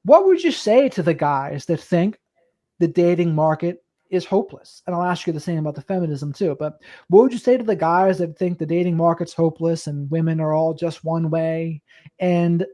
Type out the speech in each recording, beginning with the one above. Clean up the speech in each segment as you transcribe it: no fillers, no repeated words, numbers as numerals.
what would you say to the guys that think the dating market is hopeless? And I'll ask you the same about the feminism too, but what would you say to the guys that think the dating market's hopeless and women are all just one way and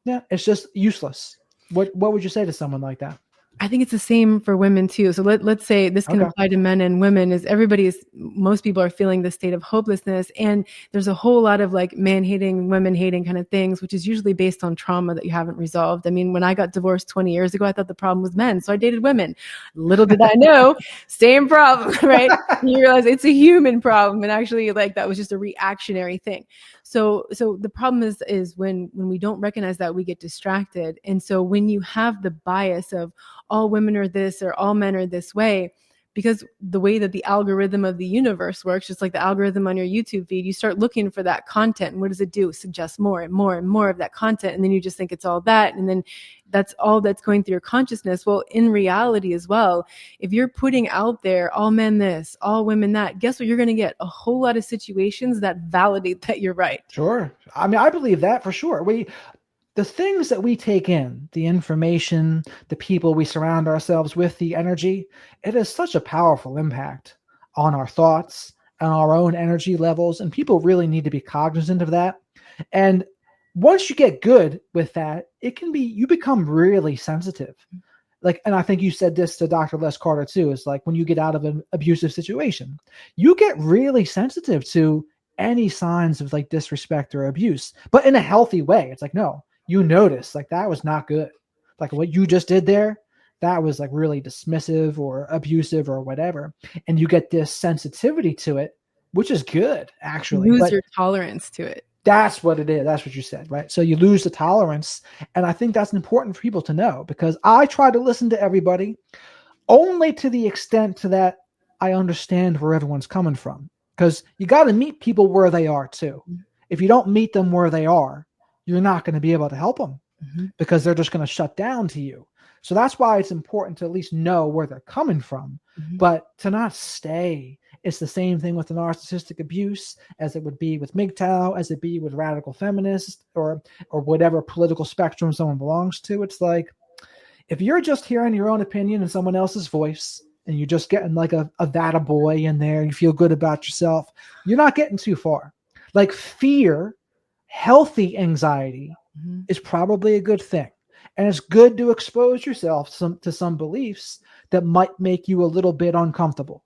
yeah, it's just useless? What would you say to someone like that? I think it's the same for women too. So let's say this can Okay. apply to men and women. Is most people are feeling this state of hopelessness, and there's a whole lot of like man hating, women hating kind of things, which is usually based on trauma that you haven't resolved. I mean, when I got divorced 20 years ago, I thought the problem was men, so I dated women. Little did I know, same problem, right? You realize it's a human problem, and actually, like that was just a reactionary thing. So the problem is when we don't recognize that, we get distracted, and so when you have the bias of all women are this or all men are this way, because the way that the algorithm of the universe works, just like the algorithm on your YouTube feed, you start looking for that content. And what does it do? It suggests more and more and more of that content. And then you just think it's all that. And then that's all that's going through your consciousness. Well, in reality as well, if you're putting out there all men this, all women that, guess what? You're going to get a whole lot of situations that validate that you're right. Sure. I mean, I believe that for sure. The things that we take in, the information, the people we surround ourselves with, the energy, it has such a powerful impact on our thoughts and our own energy levels. And people really need to be cognizant of that. And once you get good with that, you become really sensitive. Like, and I think you said this to Dr. Les Carter too, is like when you get out of an abusive situation, you get really sensitive to any signs of like disrespect or abuse, but in a healthy way. It's like, no, you notice like that was not good. Like what you just did there, that was like really dismissive or abusive or whatever. And you get this sensitivity to it, which is good actually. Lose But your tolerance to it. that's what it is. That's what you said, right? So you lose the tolerance. And I think that's important for people to know, because I try to listen to everybody only to the extent to that I understand where everyone's coming from. Because you got to meet people where they are too. If you don't meet them where they are, you're not going to be able to help them because they're just going to shut down to you. So that's why it's important to at least know where they're coming from, but to not stay. It's the same thing with the narcissistic abuse as it would be with MGTOW, as it be with radical feminists or whatever political spectrum someone belongs to. It's like, if you're just hearing your own opinion in someone else's voice and you're just getting like a that boy in there, you feel good about yourself, you're not getting too far. Like fear, healthy anxiety is probably a good thing. And it's good to expose yourself to some beliefs that might make you a little bit uncomfortable.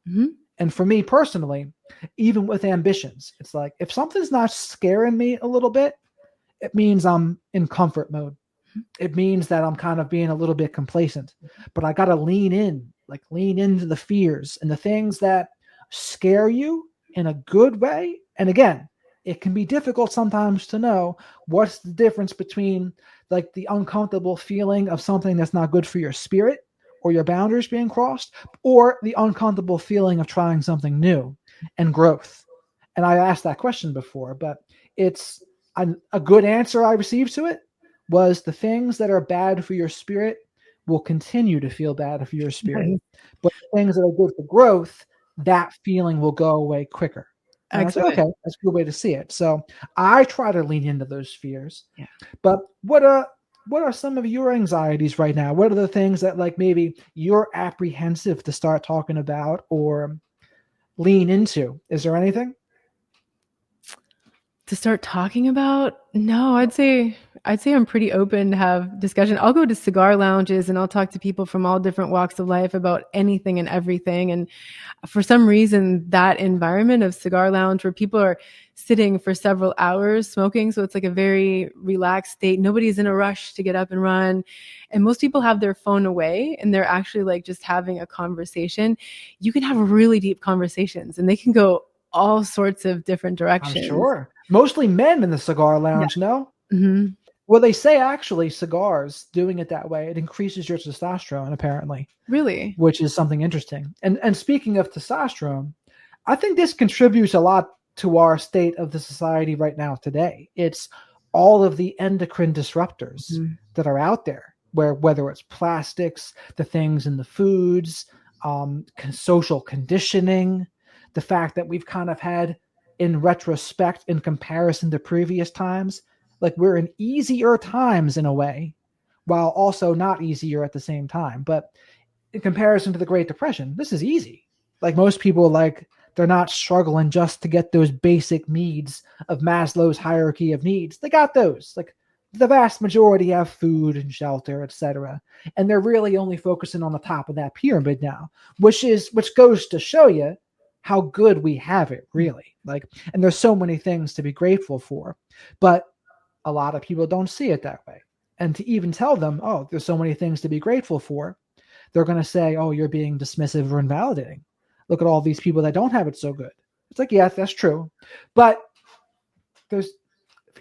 And for me personally, even with ambitions, it's like if something's not scaring me a little bit, it means I'm in comfort mode. It means that I'm kind of being a little bit complacent, but I got to lean into the fears and the things that scare you in a good way. And again, it can be difficult sometimes to know what's the difference between like the uncomfortable feeling of something that's not good for your spirit or your boundaries being crossed, or the uncomfortable feeling of trying something new and growth. And I asked that question before, but it's a good answer I received to it was the things that are bad for your spirit will continue to feel bad for your spirit. But the things that are good for growth, that feeling will go away quicker. And I was like, okay, that's a good way to see it. So I try to lean into those fears. Yeah. But what are some of your anxieties right now? What are the things that like maybe you're apprehensive to start talking about or lean into? Is there anything to start talking about? No, I'd say I'm pretty open to have discussion. I'll go to cigar lounges and I'll talk to people from all different walks of life about anything and everything. And for some reason, that environment of cigar lounge where people are sitting for several hours smoking, so it's like a very relaxed state. Nobody's in a rush to get up and run. And most people have their phone away and they're actually like just having a conversation. You can have really deep conversations and they can go all sorts of different directions. I'm sure. Mostly men in the cigar lounge, no? Well, they say actually cigars, doing it that way, it increases your testosterone, apparently. Really? Which is something interesting. And speaking of testosterone, I think this contributes a lot to our state of the society right now today. It's all of the endocrine disruptors that are out there, whether it's plastics, the things in the foods, social conditioning, the fact that we've kind of had, in retrospect, in comparison to previous times, like we're in easier times in a way while also not easier at the same time. But in comparison to the Great Depression, this is easy. Like most people, like they're not struggling just to get those basic needs of Maslow's hierarchy of needs. They got those. Like the vast majority have food and shelter, etc. And they're really only focusing on the top of that pyramid now, which goes to show you how good we have it, really. Like, and there's so many things to be grateful for. But a lot of people don't see it that way. And to even tell them, oh, there's so many things to be grateful for, they're going to say, oh, you're being dismissive or invalidating. Look at all these people that don't have it so good. It's like, yeah, that's true. But there's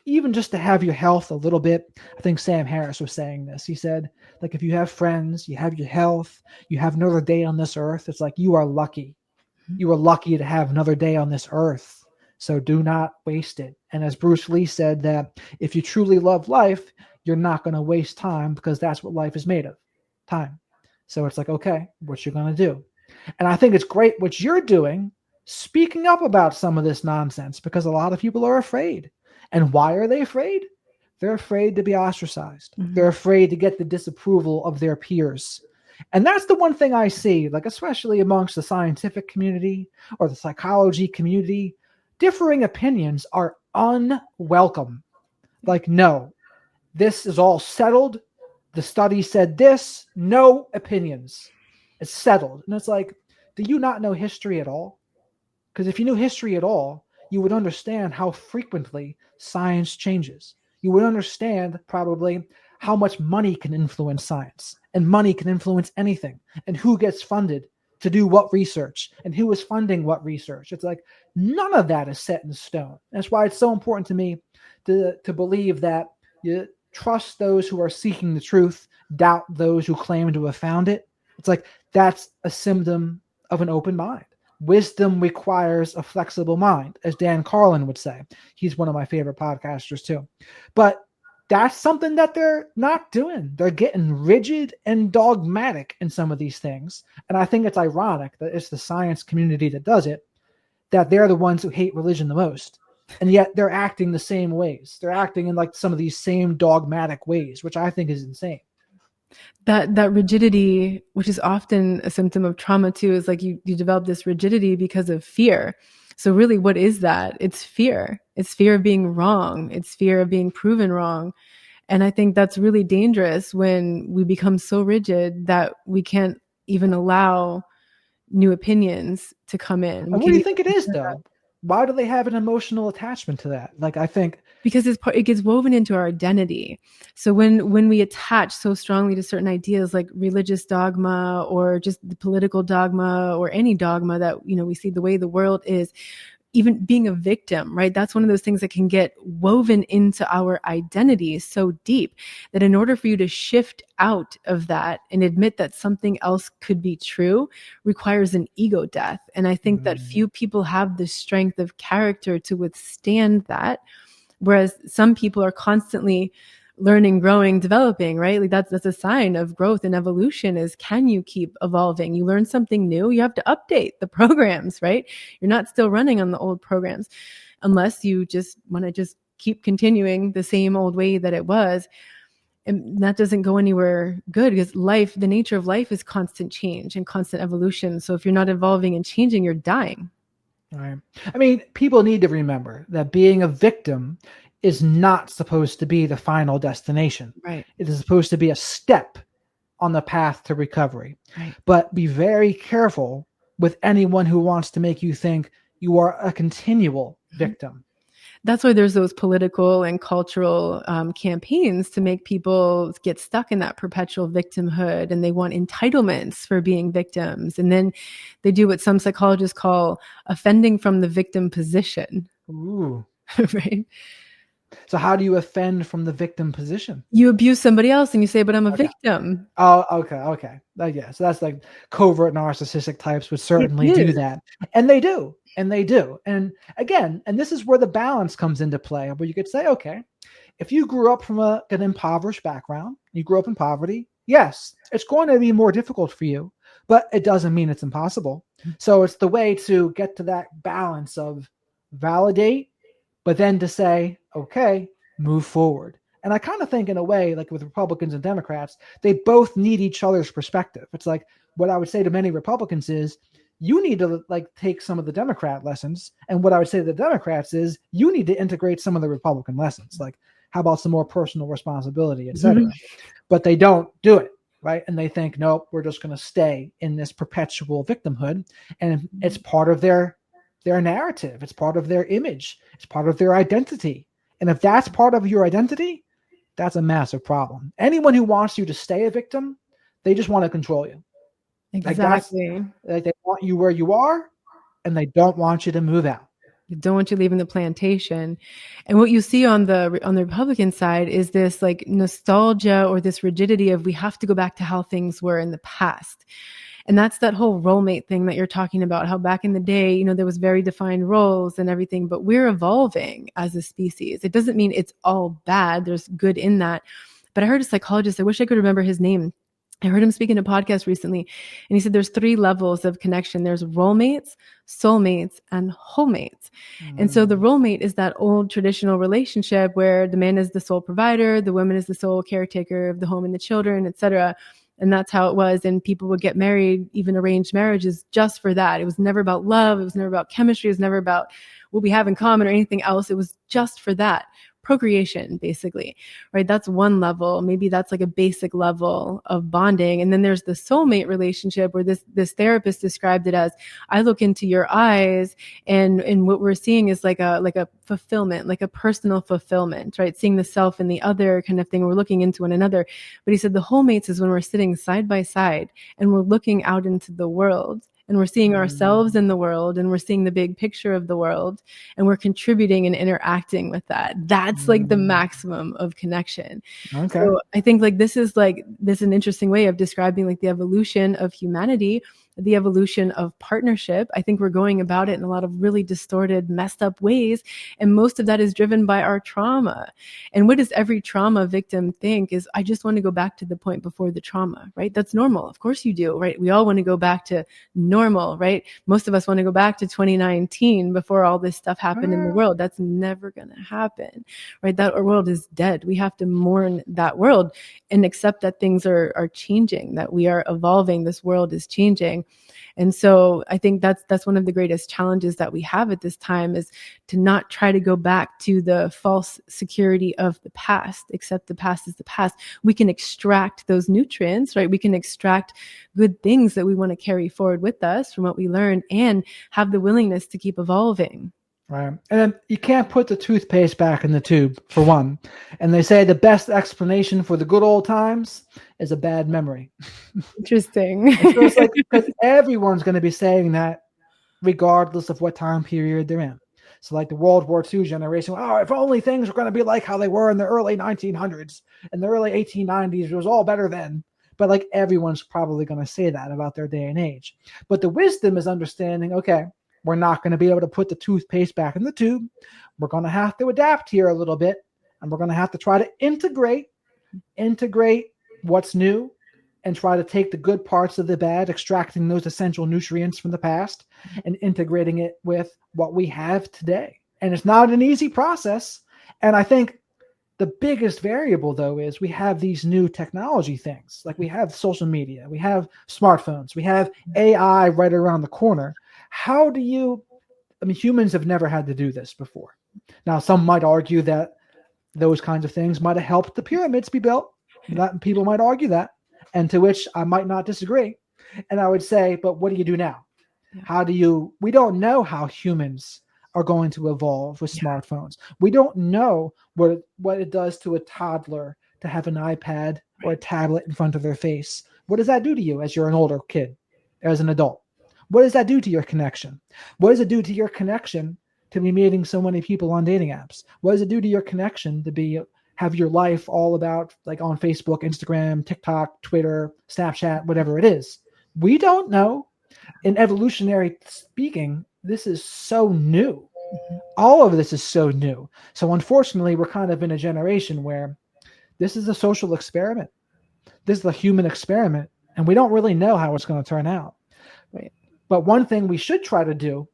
even just to have your health a little bit. I think Sam Harris was saying this. He said, like, if you have friends, you have your health, you have another day on this earth, it's like you are lucky. You are lucky to have another day on this earth. So do not waste it. And as Bruce Lee said, that if you truly love life, you're not going to waste time, because that's what life is made of, time. So it's like, okay, what you're going to do. And I think it's great what you're doing, speaking up about some of this nonsense, because a lot of people are afraid. And why are they afraid? They're afraid to be ostracized. Mm-hmm. They're afraid to get the disapproval of their peers. And that's the one thing I see, like especially amongst the scientific community or the psychology community, differing opinions are unwelcome. Like, no, this is all settled. The study said this, no opinions. It's settled. And it's like, do you not know history at all? Because if you knew history at all, you would understand how frequently science changes. You would understand probably how much money can influence science, and money can influence anything, and who gets funded to do what research, and who is funding what research. It's like none of that is set in stone. That's why it's so important to me to believe that you trust those who are seeking the truth, doubt those who claim to have found it. It's like that's a symptom of an open mind. Wisdom requires a flexible mind, as Dan Carlin would say. He's one of my favorite podcasters too. But that's something that they're not doing. They're getting rigid and dogmatic in some of these things. And I think it's ironic that it's the science community that does it, that they're the ones who hate religion the most. And yet they're acting the same ways. They're acting in like some of these same dogmatic ways, which I think is insane. That rigidity, which is often a symptom of trauma too, is like you develop this rigidity because of fear. So really, what is that? It's fear. It's fear of being wrong. It's fear of being proven wrong. And I think that's really dangerous when we become so rigid that we can't even allow new opinions to come in. And what do you think it is, though? Why do they have an emotional attachment to that? Like, I think because it gets woven into our identity. So when we attach so strongly to certain ideas like religious dogma or just the political dogma or any dogma that, we see the way the world is, even being a victim, right? That's one of those things that can get woven into our identity so deep that in order for you to shift out of that and admit that something else could be true requires an ego death. And I think that few people have the strength of character to withstand that. Whereas some people are constantly learning, growing, developing, right? Like that's a sign of growth and evolution is, can you keep evolving? You learn something new, you have to update the programs, right? You're not still running on the old programs unless you just want to just keep continuing the same old way that it was. And that doesn't go anywhere good, because life, the nature of life is constant change and constant evolution. So if you're not evolving and changing, you're dying. Right. I mean, people need to remember that being a victim is not supposed to be the final destination. Right. It is supposed to be a step on the path to recovery. Right. But be very careful with anyone who wants to make you think you are a continual victim. That's why there's those political and cultural campaigns to make people get stuck in that perpetual victimhood, and they want entitlements for being victims. And then they do what some psychologists call offending from the victim position. Ooh. Right? So how do you offend from the victim position? You abuse somebody else and you say, but I'm a victim. Oh, okay. Yeah. So that's like covert narcissistic types would certainly do that. And they do. And And again, and this is where the balance comes into play, where you could say, okay, if you grew up from an impoverished background, you grew up in poverty, yes, it's going to be more difficult for you, but it doesn't mean it's impossible. So it's the way to get to that balance of validate, but then to say, okay, move forward. And I kind of think in a way, like with Republicans and Democrats, they both need each other's perspective. It's like what I would say to many Republicans is, you need to like take some of the Democrat lessons. And what I would say to the Democrats is, you need to integrate some of the Republican lessons. Like, how about some more personal responsibility, et cetera? But they don't do it, right? And they think, nope, we're just going to stay in this perpetual victimhood. And it's part of their narrative. It's part of their image. It's part of their identity. And if that's part of your identity, that's a massive problem. Anyone who wants you to stay a victim, they just want to control you. Exactly. Like they want you where you are, and they don't want you to move out. They don't want you leaving the plantation. And what you see on the Republican side is this like nostalgia or this rigidity of we have to go back to how things were in the past. And that's that whole role mate thing that you're talking about, how back in the day, you know, there was very defined roles and everything, but we're evolving as a species. It doesn't mean it's all bad. There's good in that. But I heard a psychologist, I wish I could remember his name. I heard him speak in a podcast recently, and he said there's 3 levels of connection. There's role mates, soulmates, and whole mates. And so the role mate is that old traditional relationship where the man is the sole provider, the woman is the sole caretaker of the home and the children, etc. And that's how it was. And people would get married, even arranged marriages, just for that. It was never about love. It was never about chemistry. It was never about what we have in common or anything else. It was just for that. Procreation, basically, right? That's one level. Maybe that's like a basic level of bonding. And then there's the soulmate relationship where this therapist described it as, I look into your eyes and what we're seeing is like a fulfillment, like a personal fulfillment, right? Seeing the self and the other kind of thing. We're looking into one another. But he said the whole mates is when we're sitting side by side and we're looking out into the world. And we're seeing ourselves in the world and we're seeing the big picture of the world and we're contributing and interacting with that. That's like the maximum of connection. Okay. So I think like this is an interesting way of describing like the evolution of humanity, the evolution of partnership. I think we're going about it in a lot of really distorted, messed up ways. And most of that is driven by our trauma. And what does every trauma victim think is, I just want to go back to the point before the trauma, right? That's normal. Of course you do, right? We all want to go back to normal, right? Most of us want to go back to 2019 before all this stuff happened in the world. That's never going to happen, right? That world is dead. We have to mourn that world and accept that things are changing, that we are evolving. This world is changing. And so I think that's one of the greatest challenges that we have at this time, is to not try to go back to the false security of the past, except the past is the past. We can extract those nutrients, right? We can extract good things that we want to carry forward with us from what we learned and have the willingness to keep evolving. Right. And then you can't put the toothpaste back in the tube, for one. And they say the best explanation for the good old times is a bad memory. Interesting. So it's like, because everyone's going to be saying that regardless of what time period they're in. So like the World War II generation, oh, if only things were going to be like how they were in the early 1900s and the early 1890s, it was all better then. But like everyone's probably going to say that about their day and age. But the wisdom is understanding, okay, we're not going to be able to put the toothpaste back in the tube. We're going to have to adapt here a little bit, and we're going to have to try to integrate what's new and try to take the good parts of the bad, extracting those essential nutrients from the past and integrating it with what we have today. And it's not an easy process. And I think the biggest variable, though, is we have these new technology things. Like we have social media, we have smartphones, we have AI right around the corner. How do you, humans have never had to do this before. Now, some might argue that those kinds of things might have helped the pyramids be built. People might argue that, and to which I might not disagree. And I would say, but what do you do now? We don't know how humans are going to evolve with smartphones. We don't know what it does to a toddler to have an iPad or a tablet in front of their face. What does that do to you as you're an older kid, as an adult? What does that do to your connection? What does it do to your connection to be meeting so many people on dating apps? What does it do to your connection to have your life all about like on Facebook, Instagram, TikTok, Twitter, Snapchat, whatever it is? We don't know. In evolutionary speaking, this is so new. All of this is so new. So unfortunately, we're kind of in a generation where this is a social experiment. This is a human experiment, and we don't really know how it's going to turn out. Right? But one thing we should try to do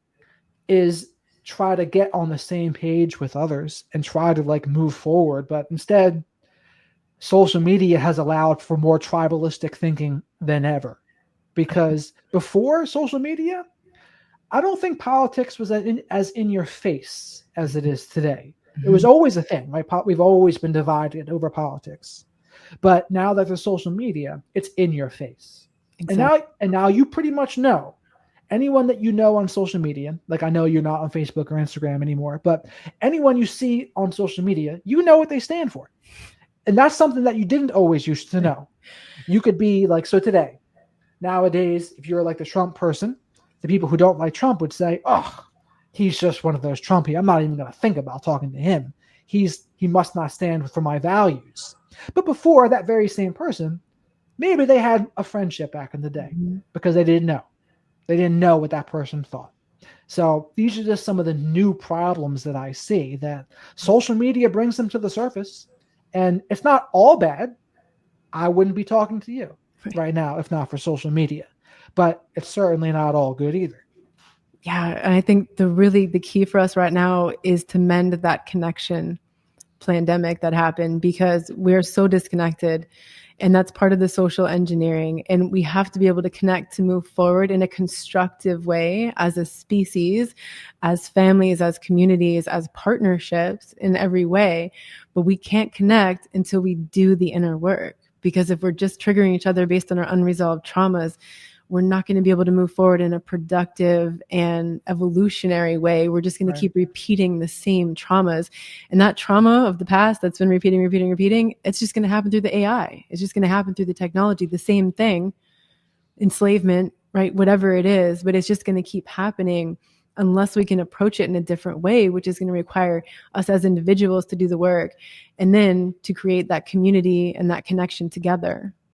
is try to get on the same page with others and try to like move forward. But instead, social media has allowed for more tribalistic thinking than ever. Because before social media, I don't think politics was as in your face as it is today. It was Mhm. always a thing, right? We've always been divided over politics. But now that there's social media, it's in your face. And Exactly. now you pretty much know anyone that you know on social media. Like, I know you're not on Facebook or Instagram anymore, but anyone you see on social media, you know what they stand for. And that's something that you didn't always used to know. You could be like, so today, nowadays, if you're like the Trump person, the people who don't like Trump would say, "Oh, he's just one of those Trumpy. I'm not even going to think about talking to him. He must not stand for my values." But before, that very same person, maybe they had a friendship back in the day Mhm. because they didn't know. They didn't know what that person thought. So these are just some of the new problems that I see that social media brings them to the surface. And it's not all bad. I wouldn't be talking to you Right. right now if not for social media. But it's certainly not all good either. Yeah, and I think the key for us right now is to mend that connection pandemic that happened, because we're so disconnected, and that's part of the social engineering, and we have to be able to connect to move forward in a constructive way as a species, as families, as communities, as partnerships in every way. But we can't connect until we do the inner work, because if we're just triggering each other based on our unresolved traumas, we're not going to be able to move forward in a productive and evolutionary way. We're just going to Right. keep repeating the same traumas. And that trauma of the past that's been repeating, it's just going to happen through the AI. It's just going to happen through the technology, the same thing, enslavement, right? Whatever it is, but it's just going to keep happening unless we can approach it in a different way, which is going to require us as individuals to do the work and then to create that community and that connection together.